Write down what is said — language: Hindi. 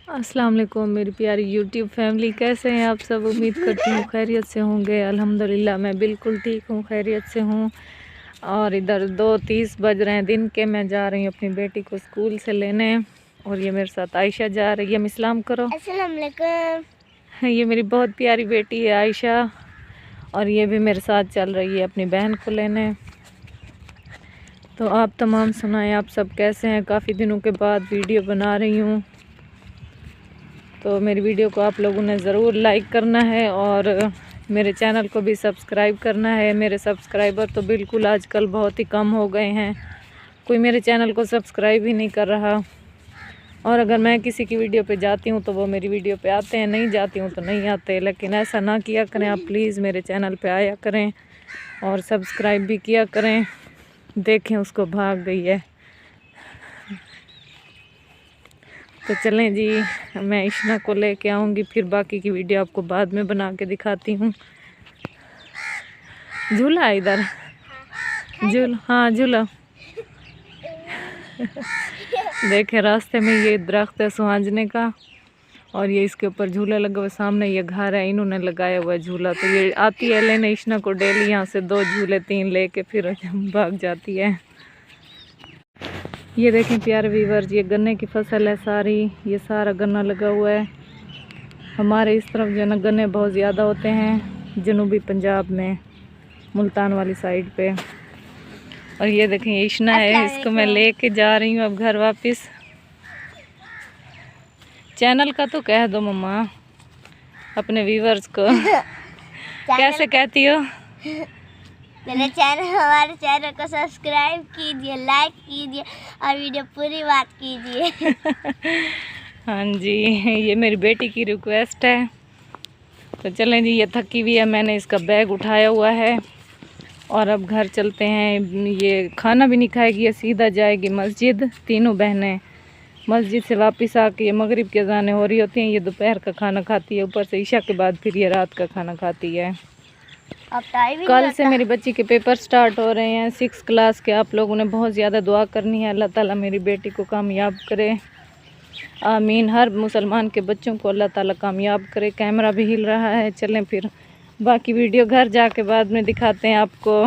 अस्सलाम वालेकुम मेरी प्यारी यूट्यूब फैमिली, कैसे हैं आप सब। उम्मीद करती हूँ खैरियत से होंगे। अल्हम्दुलिल्लाह मैं बिल्कुल ठीक हूँ, खैरियत से हूँ। और इधर 2:30 बज रहे हैं दिन के। मैं जा रही हूँ अपनी बेटी को स्कूल से लेने और ये मेरे साथ आयशा जा रही है। इस्लाम करो। अस्सलाम वालेकुम। ये मेरी बहुत प्यारी बेटी है आयशा और ये भी मेरे साथ चल रही है अपनी बहन को लेने। तो आप तमाम सुनाएं, आप सब कैसे हैं। काफ़ी दिनों के बाद वीडियो बना रही हूँ, तो मेरी वीडियो को आप लोगों ने ज़रूर लाइक करना है और मेरे चैनल को भी सब्सक्राइब करना है। मेरे सब्सक्राइबर तो बिल्कुल आजकल बहुत ही कम हो गए हैं, कोई मेरे चैनल को सब्सक्राइब ही नहीं कर रहा। और अगर मैं किसी की वीडियो पे जाती हूँ तो वो मेरी वीडियो पे आते हैं, नहीं जाती हूँ तो नहीं आते। लेकिन ऐसा ना किया करें आप, प्लीज़ मेरे चैनल पे आया करें और सब्सक्राइब भी किया करें। देखें उसको भाग गई है। तो चलें जी, मैं इश्ना को लेके आऊँगी, फिर बाकी की वीडियो आपको बाद में बना के दिखाती हूँ। झूला इधर, हाँ झूला। देखें रास्ते में ये दरख्त है सुहांजने का और ये इसके ऊपर झूला लगा हुआ। सामने ये घर है, इन्होंने लगाया हुआ है झूला। तो ये आती है लेने इश्ना को डेली, यहाँ से 2 झूले 3 लेके फिर भाग जाती है। ये देखें प्यारे व्यूअर्स, ये गन्ने की फसल है सारी, ये सारा गन्ना लगा हुआ है। हमारे इस तरफ जो ना गन्ने बहुत ज़्यादा होते हैं, जनूबी पंजाब में, मुल्तान वाली साइड पे। और ये देखें ये इश्ना है, इसको मैं लेके जा रही हूँ अब घर वापस। चैनल का तो कह दो मम्मा अपने व्यूअर्स को। कैसे कहती हो? मेरे चैनल, हमारे चैनल को सब्सक्राइब कीजिए, लाइक कीजिए और वीडियो पूरी बात कीजिए। हाँ जी, ये मेरी बेटी की रिक्वेस्ट है। तो चलें जी, ये थकी हुई है, मैंने इसका बैग उठाया हुआ है और अब घर चलते हैं। ये खाना भी नहीं खाएगी, ये सीधा जाएगी मस्जिद। तीनों बहनें मस्जिद से वापस आके, ये मगरिब के अज़ानें हो रही होती हैं, ये दोपहर का खाना खाती है, ऊपर से ईशा के बाद फिर ये रात का खाना खाती है। कल से मेरी बच्ची के पेपर स्टार्ट हो रहे हैं 6 क्लास के। आप लोगों ने बहुत ज़्यादा दुआ करनी है, अल्लाह ताला मेरी बेटी को कामयाब करे, आमीन। हर मुसलमान के बच्चों को अल्लाह ताला कामयाब करे। कैमरा भी हिल रहा है, चलें फिर बाकी वीडियो घर जाके बाद में दिखाते हैं आपको।